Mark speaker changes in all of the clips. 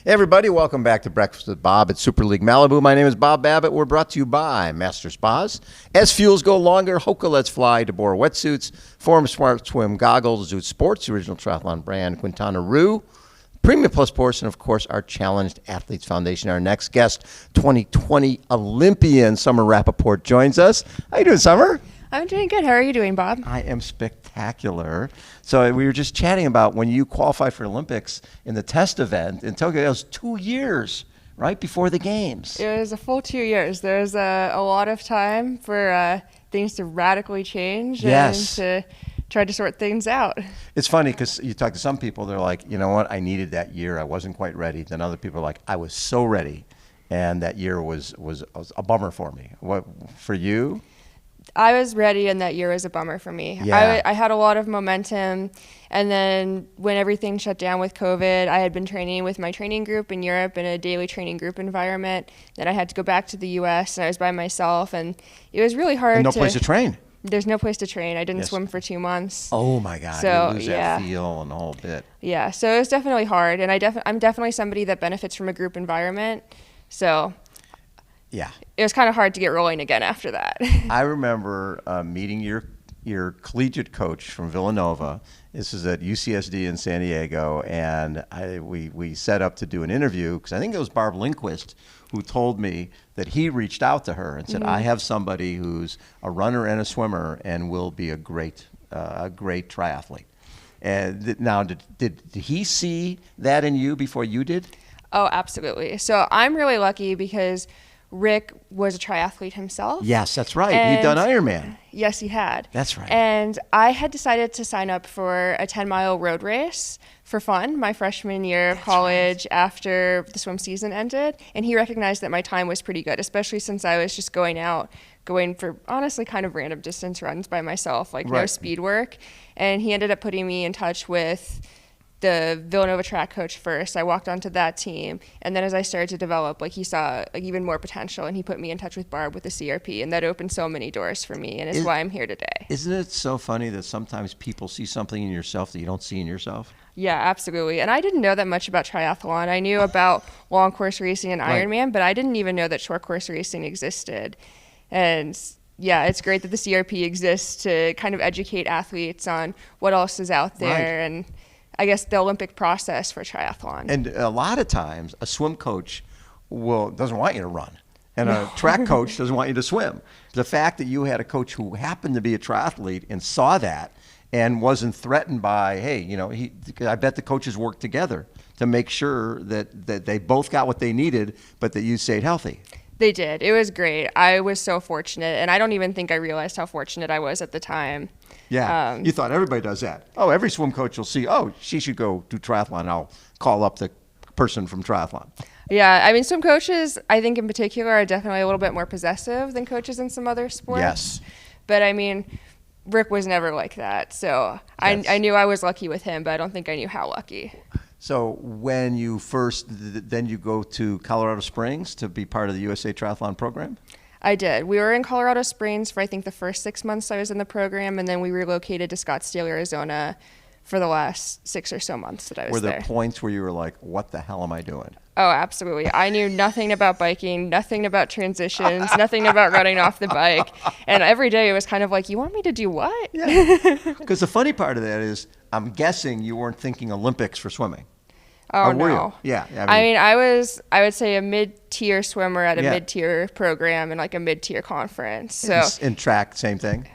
Speaker 1: Hey everybody, welcome back to Breakfast with Bob at Super League Malibu. My name is Bob Babbitt. We're brought to you by Master Spas, SFuels Go Longer, HOKA Let's Fly, deboer wetsuits, Forum Smart Swim Goggles, Zoot Sports, the original triathlon brand, Quintana Premium Plus Sports, and of course our Challenged Athletes Foundation. Our next guest, 2020 Olympian Summer Rappaport, joins us. How you doing, Summer?
Speaker 2: I'm doing good. How are you doing, Bob?
Speaker 1: I am spectacular. So we were just chatting about when you qualified for Olympics in the test event in Tokyo. It was 2 years, right, before the games.
Speaker 2: It was a full 2 years. There's a lot of time for things to radically change and to try to sort things out.
Speaker 1: It's funny because you talk to some people, they're like, you know what, I needed that year. I wasn't quite ready. Then other people are like, I was so ready. And that year was a bummer for me. What for you?
Speaker 2: I was ready, and that year was a bummer for me.
Speaker 1: Yeah.
Speaker 2: I had a lot of momentum, and then when everything shut down with COVID, I had been training with my training group in Europe in a daily training group environment. Then I had to go back to the U.S., and I was by myself, and it was really hard.
Speaker 1: And no place to train.
Speaker 2: There's no place to train. I didn't swim for 2 months.
Speaker 1: Oh my God!
Speaker 2: So,
Speaker 1: you lose that feel and the whole bit.
Speaker 2: Yeah, so it was definitely hard, and I'm definitely somebody that benefits from a group environment. So
Speaker 1: yeah,
Speaker 2: it was kind of hard to get rolling again after that.
Speaker 1: I remember meeting your collegiate coach from Villanova. This is at UCSD in San Diego, and we set up to do an interview because I think it was Barb Lindquist who told me that he reached out to her and said, I have somebody who's a runner and a swimmer and will be a great triathlete. And now, did he see that in you before you did?
Speaker 2: Oh, absolutely. So I'm really lucky because Rick was a triathlete himself.
Speaker 1: Yes, that's right. He'd done Ironman.
Speaker 2: Yes, he had.
Speaker 1: That's right.
Speaker 2: And I had decided to sign up for a 10-mile road race for fun my freshman year of college after the swim season ended. And he recognized that my time was pretty good, especially since I was just going for honestly kind of random distance runs by myself, like no speed work. And he ended up putting me in touch with the Villanova track coach first. I walked onto that team, and then as I started to develop, he saw even more potential, and he put me in touch with Barb with the CRP, and that opened so many doors for me, and it's why I'm here today.
Speaker 1: Isn't it so funny that sometimes people see something in yourself that you don't see in yourself?
Speaker 2: Yeah, absolutely. And I didn't know that much about triathlon. I knew about long course racing and Ironman, but I didn't even know that short course racing existed. And yeah, it's great that the CRP exists to kind of educate athletes on what else is out there and I guess the Olympic process for triathlon.
Speaker 1: And a lot of times a swim coach doesn't want you to run, and a track coach doesn't want you to swim. The fact that you had a coach who happened to be a triathlete and saw that and wasn't threatened by, hey, I bet the coaches worked together to make sure that they both got what they needed, but that you stayed healthy.
Speaker 2: They did. It was great. I was so fortunate, and I don't even think I realized how fortunate I was at the time.
Speaker 1: Yeah, you thought everybody does that. Oh, every swim coach will see, she should go do triathlon. I'll call up the person from triathlon.
Speaker 2: Yeah, I mean, swim coaches, I think in particular, are definitely a little bit more possessive than coaches in some other sports.
Speaker 1: Yes.
Speaker 2: But I mean, Rick was never like that. So I knew I was lucky with him, but I don't think I knew how lucky.
Speaker 1: So when you then you go to Colorado Springs to be part of the USA Triathlon program?
Speaker 2: I did. We were in Colorado Springs for I think the first 6 months I was in the program, and then we relocated to Scottsdale, Arizona for the last 6 or so months that I was there.
Speaker 1: Were there points where you were like, what the hell am I doing?
Speaker 2: Oh, absolutely. I knew nothing about biking, nothing about transitions, nothing about running off the bike. And every day it was kind of like, you want me to do what?
Speaker 1: Yeah. Because the funny part of that is, I'm guessing you weren't thinking Olympics for swimming.
Speaker 2: Oh,
Speaker 1: or were
Speaker 2: no.
Speaker 1: You? Yeah.
Speaker 2: I mean, I would say a mid-tier swimmer at a mid-tier program and like a mid-tier conference. So
Speaker 1: in track, same thing?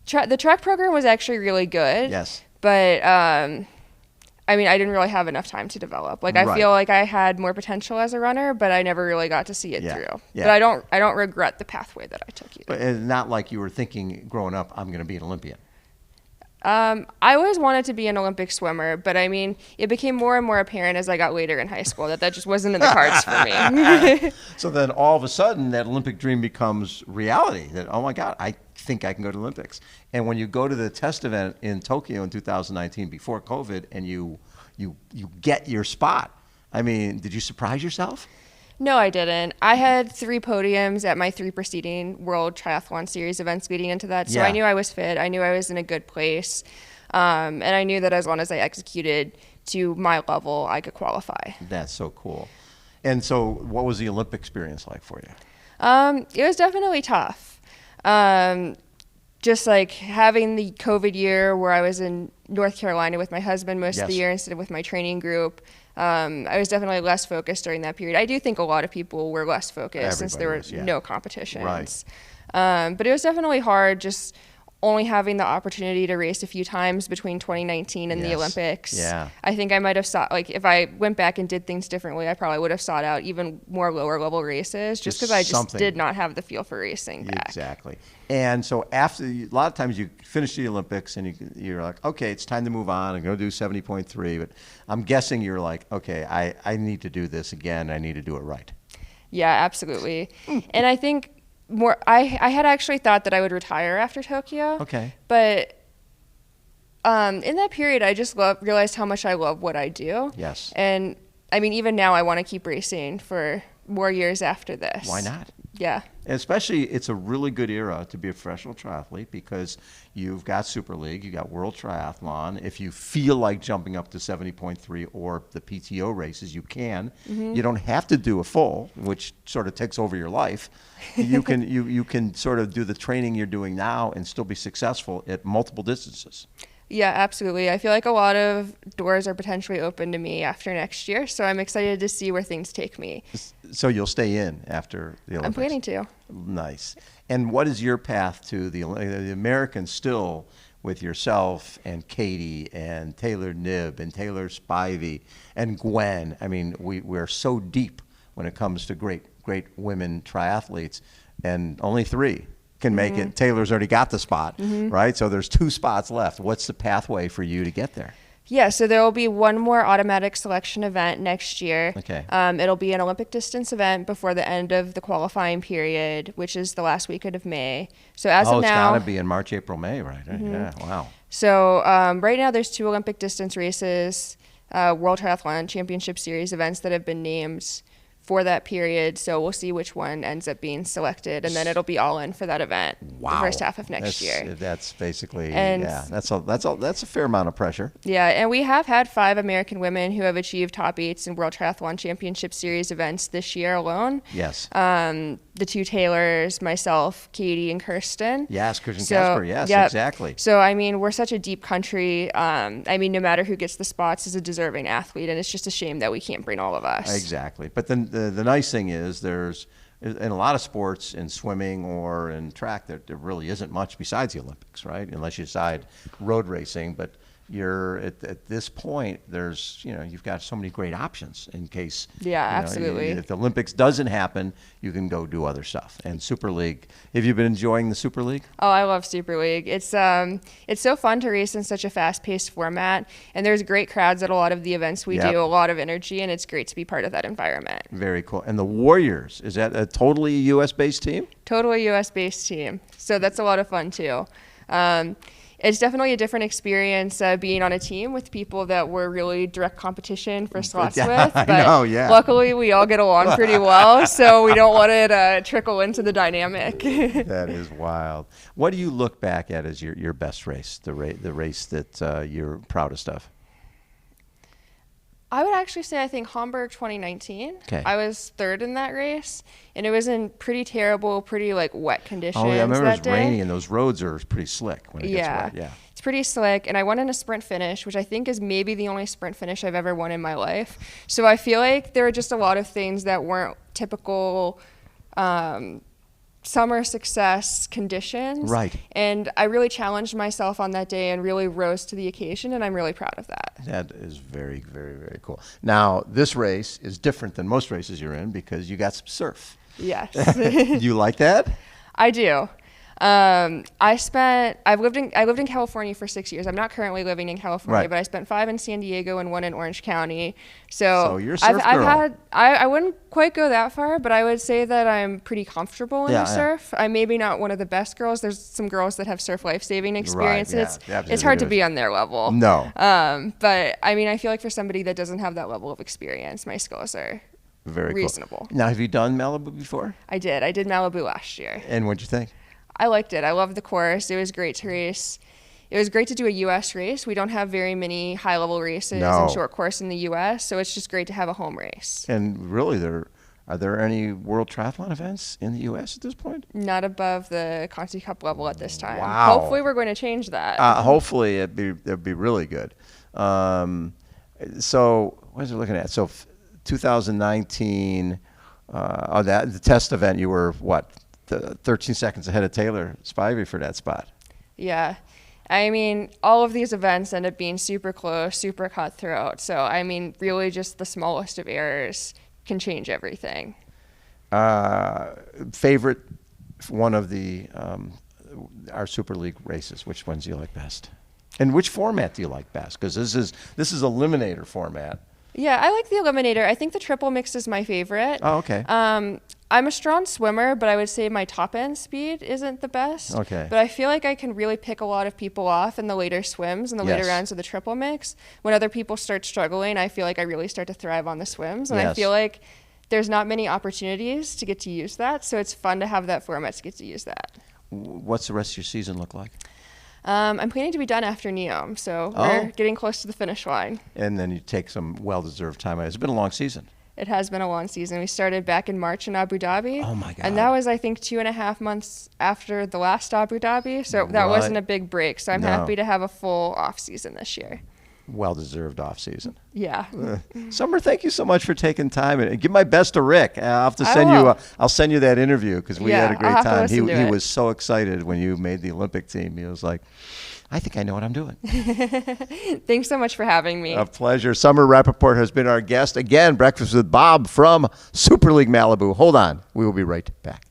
Speaker 2: The track program was actually really good.
Speaker 1: Yes.
Speaker 2: But I mean, I didn't really have enough time to develop. I feel like I had more potential as a runner, but I never really got to see it through. Yeah. But I don't regret the pathway that I took either.
Speaker 1: But it's not like you were thinking growing up, I'm going to be an Olympian.
Speaker 2: I always wanted to be an Olympic swimmer, but I mean, it became more and more apparent as I got later in high school that just wasn't in the cards for me.
Speaker 1: So then all of a sudden that Olympic dream becomes reality, that, oh my God, I think I can go to the Olympics. And when you go to the test event in Tokyo in 2019 before COVID and you get your spot, I mean, did you surprise yourself?
Speaker 2: No, I didn't. I had 3 podiums at my 3 preceding World Triathlon Series events leading into that, so I knew I was fit. I knew I was in a good place. And I knew that as long as I executed to my level, I could qualify.
Speaker 1: That's so cool. And so what was the Olympic experience like for you?
Speaker 2: It was definitely tough. Just like having the COVID year where I was in North Carolina with my husband most of the year instead of with my training group. I was definitely less focused during that period. I do think a lot of people were less focused since there were no competitions.
Speaker 1: Right.
Speaker 2: But it was definitely hard just only having the opportunity to race a few times between 2019 and the Olympics.
Speaker 1: Yeah.
Speaker 2: I think I might have sought, like if I went back and did things differently, I probably would have sought out even more lower level races just because I just did not have the feel for racing back.
Speaker 1: Exactly. And so after, a lot of times you finish the Olympics and you're like, okay, it's time to move on and go do 70.3. But I'm guessing you're like, okay, I need to do this again. I need to do it right.
Speaker 2: Yeah, absolutely. And I think I had actually thought that I would retire after Tokyo.
Speaker 1: Okay.
Speaker 2: But in that period, I just realized how much I love what I do.
Speaker 1: Yes.
Speaker 2: And I mean, even now I want to keep racing for more years after this.
Speaker 1: Why not?
Speaker 2: Yeah.
Speaker 1: And especially, it's a really good era to be a professional triathlete because you've got Super League, you got World Triathlon. If you feel like jumping up to 70.3 or the PTO races, you can. You don't have to do a full, which sort of takes over your life. You can you can sort of do the training you're doing now and still be successful at multiple distances.
Speaker 2: Yeah, absolutely. I feel like a lot of doors are potentially open to me after next year, so I'm excited to see where things take me.
Speaker 1: So you'll stay in after the Olympics?
Speaker 2: I'm planning to.
Speaker 1: Nice. And what is your path to the Americans still with yourself and Katie and Taylor Knibb and Taylor Spivey and Gwen? I mean, we're so deep when it comes to great women triathletes, and only 3 can make it. Taylor's already got the spot, right? So there's 2 spots left. What's the pathway for you to get there?
Speaker 2: Yeah, so there will be one more automatic selection event next year.
Speaker 1: Okay.
Speaker 2: It'll be an Olympic distance event before the end of the qualifying period, which is the last weekend of May. So as of now,
Speaker 1: it's got to be in March, April, May, right? Yeah, wow.
Speaker 2: So right now there's 2 Olympic distance races, World Triathlon Championship Series events that have been named for that period, so we'll see which one ends up being selected, and then it'll be all in for that event the first half of next year.
Speaker 1: That's basically,
Speaker 2: and
Speaker 1: that's a fair amount of pressure.
Speaker 2: Yeah, and we have had 5 American women who have achieved top 8s in World Triathlon Championship Series events this year alone.
Speaker 1: Yes.
Speaker 2: The 2 Taylors, myself, Katie, and Kirsten.
Speaker 1: Yes, Kirsten Casper, yes, exactly.
Speaker 2: So, I mean, we're such a deep country. I mean, no matter who gets the spots is a deserving athlete, and it's just a shame that we can't bring all of us.
Speaker 1: Exactly. But then the nice thing is there's, in a lot of sports, in swimming or in track, there really isn't much besides the Olympics, right? Unless you decide road racing. But you're at this point, there's, you've got so many great options in case.
Speaker 2: Yeah, absolutely.
Speaker 1: If the Olympics doesn't happen, you can go do other stuff. And Super League, have you been enjoying the Super League?
Speaker 2: Oh, I love Super League. It's so fun to race in such a fast-paced format, and there's great crowds at a lot of the events we do, a lot of energy, and it's great to be part of that environment.
Speaker 1: Very cool. And the Warriors, is that a totally U.S.-based team?
Speaker 2: Totally U.S.-based team. So that's a lot of fun, too. It's definitely a different experience being on a team with people that we're really direct competition for slots with. But luckily, we all get along pretty well, so we don't want it to trickle into the dynamic.
Speaker 1: That is wild. What do you look back at as your best race, the race that you're proudest of?
Speaker 2: I would actually say I think Hamburg 2019.
Speaker 1: Okay.
Speaker 2: I was 3rd in that race, and it was in pretty terrible, pretty wet conditions.
Speaker 1: Oh, yeah, I remember
Speaker 2: that
Speaker 1: it was rainy, and those roads are pretty slick when it gets wet. Yeah,
Speaker 2: it's pretty slick, and I won in a sprint finish, which I think is maybe the only sprint finish I've ever won in my life. So I feel like there were just a lot of things that weren't typical summer success conditions.
Speaker 1: Right.
Speaker 2: And I really challenged myself on that day and really rose to the occasion, and I'm really proud of that.
Speaker 1: That is very, very, very cool. Now, this race is different than most races you're in because you got some surf.
Speaker 2: Yes.
Speaker 1: Do you like that?
Speaker 2: I do. I lived in California for 6 years. I'm not currently living in California, but I spent 5 in San Diego and 1 in Orange County. So
Speaker 1: you're a surf girl.
Speaker 2: I wouldn't quite go that far, but I would say that I'm pretty comfortable in the surf. I'm maybe not one of the best girls. There's some girls that have surf life-saving experience, and it's hard to be on their level.
Speaker 1: No.
Speaker 2: But I mean, I feel like for somebody that doesn't have that level of experience, my skills are
Speaker 1: very
Speaker 2: reasonable.
Speaker 1: Cool. Now, have you done Malibu before?
Speaker 2: I did. I did Malibu last year.
Speaker 1: And what'd you think?
Speaker 2: I liked it. I loved the course. It was great to race. it was great to do a U.S. race. We don't have very many high-level races
Speaker 1: No.
Speaker 2: and short course in the U.S., so it's just great to have a home race.
Speaker 1: And really, are there any World Triathlon events in the U.S. at this point?
Speaker 2: Not above the Conti Cup level at this time.
Speaker 1: Wow.
Speaker 2: Hopefully, we're going to change that.
Speaker 1: Hopefully, it'd be really good. So, what was I looking at? So, 2019, the test event, you were what? 13 seconds ahead of Taylor Spivey for that spot.
Speaker 2: Yeah. I mean, all of these events end up being super close, super cutthroat. So, I mean, really just the smallest of errors can change everything.
Speaker 1: Favorite one of our Super League races? Which ones do you like best? And which format do you like best? Because this is eliminator format.
Speaker 2: Yeah, I like the eliminator. I think the triple mix is my favorite.
Speaker 1: Oh, okay.
Speaker 2: I'm a strong swimmer, but I would say my top end speed isn't the best.
Speaker 1: Okay.
Speaker 2: But I feel like I can really pick a lot of people off in the later swims and the later
Speaker 1: Yes.
Speaker 2: rounds of the triple mix. When other people start struggling, I feel like I really start to thrive on the swims. And I
Speaker 1: Yes.
Speaker 2: feel like there's not many opportunities to get to use that. So it's fun to have that format to get to use that.
Speaker 1: What's the rest of your season look like?
Speaker 2: I'm planning to be done after Neom, so we're getting close to the finish line.
Speaker 1: And then you take some well-deserved time. It's been a long season.
Speaker 2: It has been a long season. We started back in March in Abu Dhabi.
Speaker 1: Oh, my God.
Speaker 2: And that was, I think, 2.5 months after the last Abu Dhabi. So that
Speaker 1: Right.
Speaker 2: wasn't a big break. So I'm
Speaker 1: No.
Speaker 2: happy to have a full off season this year.
Speaker 1: Well-deserved off-season.
Speaker 2: Yeah.
Speaker 1: Summer, thank you so much for taking time, and give my best to Rick. I'll have to
Speaker 2: I
Speaker 1: send
Speaker 2: will.
Speaker 1: you. I'll send you that interview because we
Speaker 2: Yeah,
Speaker 1: had a
Speaker 2: I'll
Speaker 1: great
Speaker 2: have to
Speaker 1: time.
Speaker 2: listen to
Speaker 1: He
Speaker 2: it.
Speaker 1: was so excited when you made the Olympic team. He was like, "I think I know what I'm doing."
Speaker 2: Thanks so much for having me.
Speaker 1: A pleasure. Summer Rappaport has been our guest again. Breakfast with Bob from Super League Malibu. Hold on, we will be right back.